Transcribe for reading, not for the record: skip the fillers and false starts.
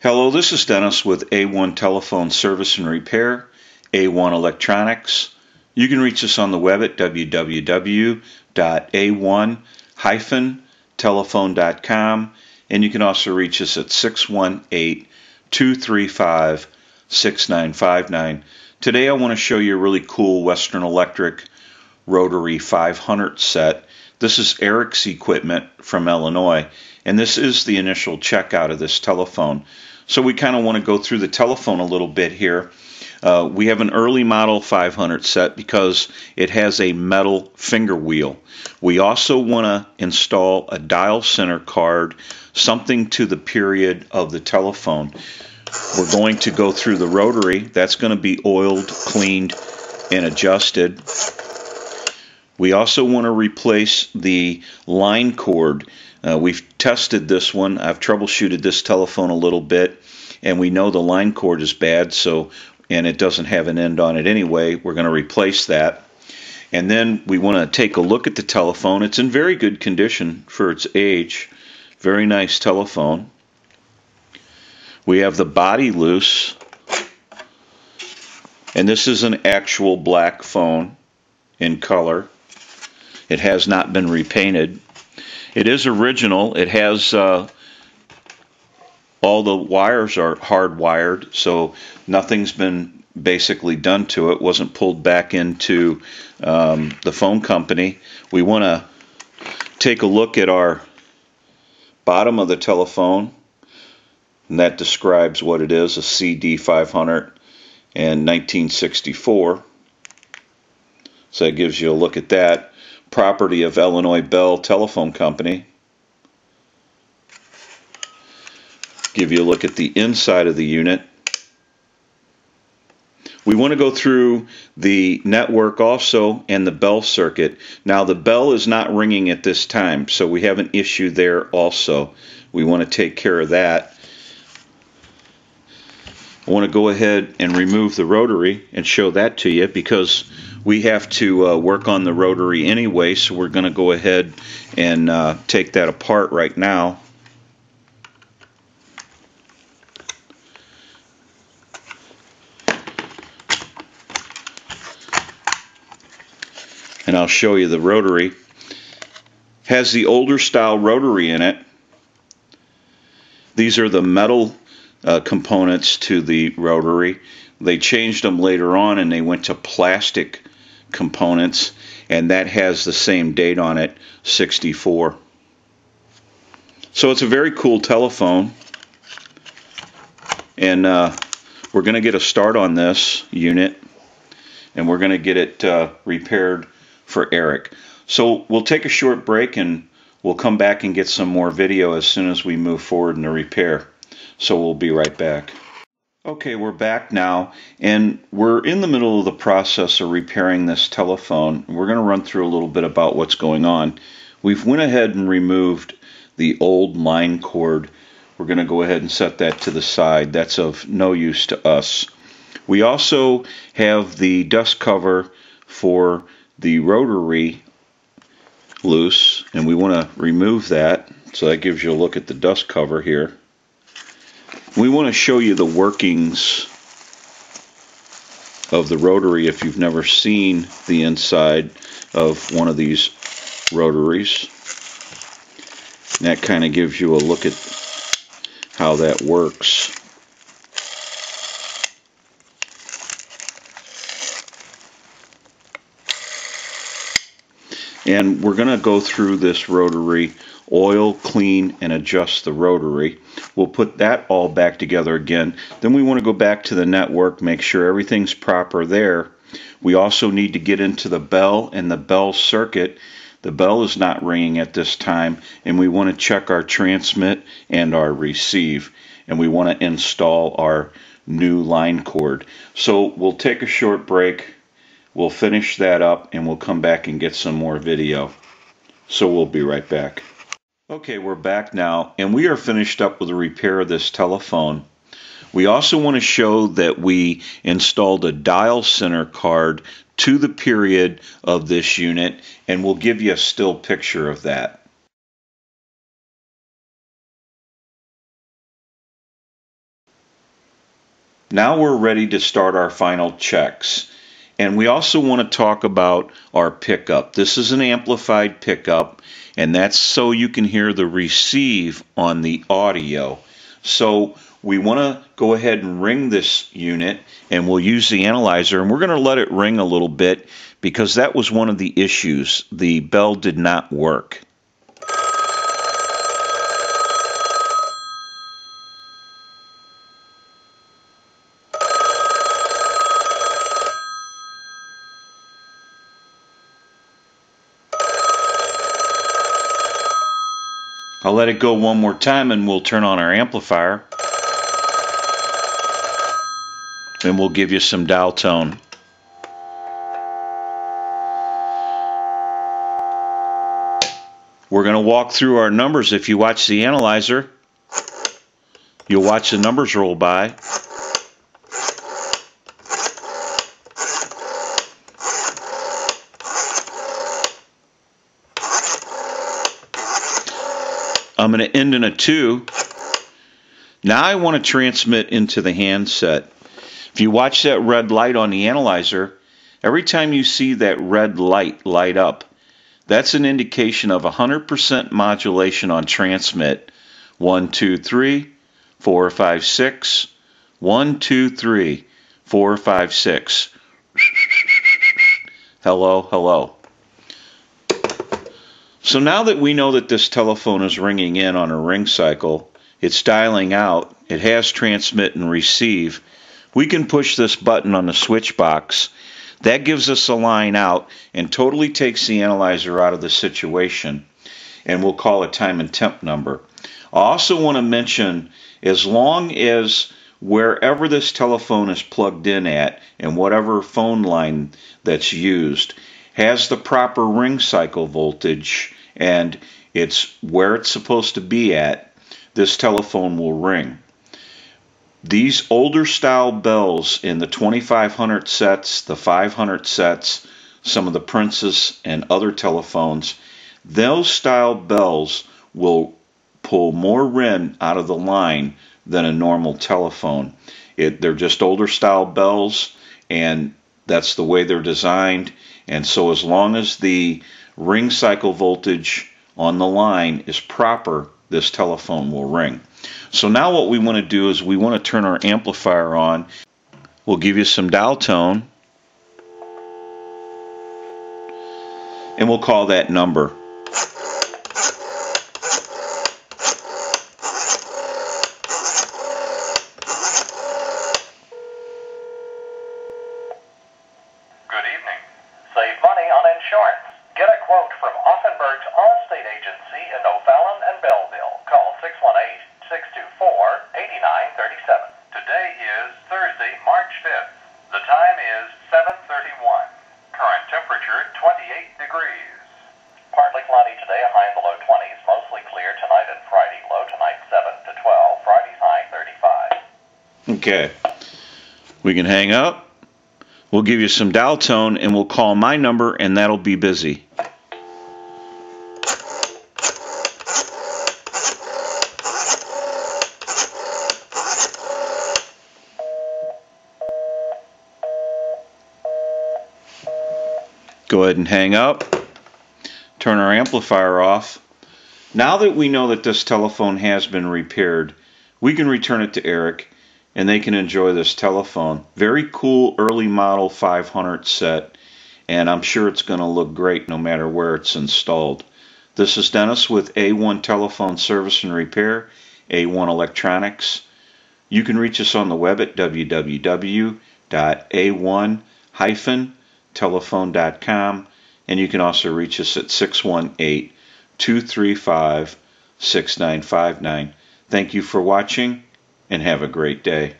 Hello, this is Dennis with A1 Telephone Service and Repair, A1 Electronics. You can reach us on the web at www.a1-telephone.com, and you can also reach us at 618-235-6959. Today I want to show you a really cool Western Electric Rotary 500 set. This is Eric's equipment from Illinois, and this is the initial checkout of this telephone. So we kind of want to go through the telephone a little bit here. We have an early model 500 set because it has a metal finger wheel. We also want to install a dial center card, something to the period of the telephone. We're going to go through the rotary. That's going to be oiled, cleaned, and adjusted. We also want to replace the line cord. We've tested this one. I've troubleshooted this telephone a little bit, and we know the line cord is bad, and it doesn't have an end on it anyway. We're going to replace that. And then we want to take a look at the telephone. It's in very good condition for its age. Very nice telephone. We have the body loose, and this is an actual black phone in color. It has not been repainted. It is original. It has all the wires are hardwired, so nothing's been basically done to it. Wasn't pulled back into the phone company. We want to take a look at our bottom of the telephone, and that describes what it is: a CD 500 and 1964. So that gives you a look at that. Property of Illinois Bell Telephone Company. Give you a look at the inside of the unit. We want to go through the network also and the bell circuit. Now the bell is not ringing at this time, so we have an issue there also. We want to take care of that. I want to go ahead and remove the rotary and show that to you because we have to work on the rotary anyway, so we're going to go ahead and take that apart right now. And I'll show you the rotary. Has the older style rotary in it. These are the metal components to the rotary. They changed them later on and they went to plastic components, and that has the same date on it, 64. So it's a very cool telephone, and we're going to get a start on this unit, and we're going to get it repaired for Eric. So we'll take a short break and we'll come back and get some more video as soon as we move forward in the repair. So we'll be right back. Okay, we're back now, and we're in the middle of the process of repairing this telephone. We're going to run through a little bit about what's going on. We've went ahead and removed the old line cord. We're going to go ahead and set that to the side. That's of no use to us. We also have the dust cover for the rotary loose, and we want to remove that. So that gives you a look at the dust cover here. We want to show you the workings of the rotary if you've never seen the inside of one of these rotaries. And that kind of gives you a look at how that works. And we're going to go through this rotary, oil, clean, and adjust the rotary. We'll put that all back together again. Then we want to go back to the network, make sure everything's proper there. We also need to get into the bell and the bell circuit. The bell is not ringing at this time, and we want to check our transmit and our receive. And we want to install our new line cord. So we'll take a short break. We'll finish that up, and we'll come back and get some more video. So we'll be right back. Okay, we're back now, and we are finished up with the repair of this telephone. We also want to show that we installed a dial center card to the period of this unit, and we'll give you a still picture of that. Now we're ready to start our final checks. And we also want to talk about our pickup. This is an amplified pickup, and that's so you can hear the receive on the audio. So we want to go ahead and ring this unit, and we'll use the analyzer, and we're going to let it ring a little bit because that was one of the issues. The bell did not work. I'll let it go one more time and we'll turn on our amplifier. And we'll give you some dial tone. We're going to walk through our numbers. If you watch the analyzer, you'll watch the numbers roll by. I'm going to end in a 2. Now I want to transmit into the handset. If you watch that red light on the analyzer, every time you see that red light light up, that's an indication of 100% modulation on transmit. 1, 2, 3, 4, 5, 6. 1, 2, 3, 4, 5, 6. Hello, hello. So now that we know that this telephone is ringing in on a ring cycle, it's dialing out, it has transmit and receive, we can push this button on the switch box. That gives us a line out and totally takes the analyzer out of the situation, and we'll call a time and temp number. I also want to mention, as long as wherever this telephone is plugged in at and whatever phone line that's used has the proper ring cycle voltage and it's where it's supposed to be at, this telephone will ring. These older style bells in the 2500 sets, the 500 sets, some of the Princess and other telephones, those style bells will pull more RIN out of the line than a normal telephone. They're just older style bells, and that's the way they're designed. And so as long as the ring cycle voltage on the line is proper, this telephone will ring. So now what we want to do is we want to turn our amplifier on. We'll give you some dial tone, and we'll call that number. Good evening. Save money on insurance. Get a quote from Offenberg's Allstate Agency in O'Fallon and Belleville. Call 618-624-8937. Today is Thursday, March 5th. The time is 7:31. Current temperature 28 degrees. Partly cloudy today, a high in the low 20s. Mostly clear tonight and Friday. Low tonight 7 to 12. Friday's high 35. Okay. We can hang up. We'll give you some dial tone, and we'll call my number, and that'll be busy. Go ahead and hang up. Turn our amplifier off. Now that we know that this telephone has been repaired, we can return it to Eric, and they can enjoy this telephone. Very cool early model 500 set, and I'm sure it's going to look great no matter where it's installed. This is Dennis with A1 Telephone Service and Repair, A1 Electronics. You can reach us on the web at www.a1-telephone.com, and you can also reach us at 618-235-6959. Thank you for watching, and have a great day.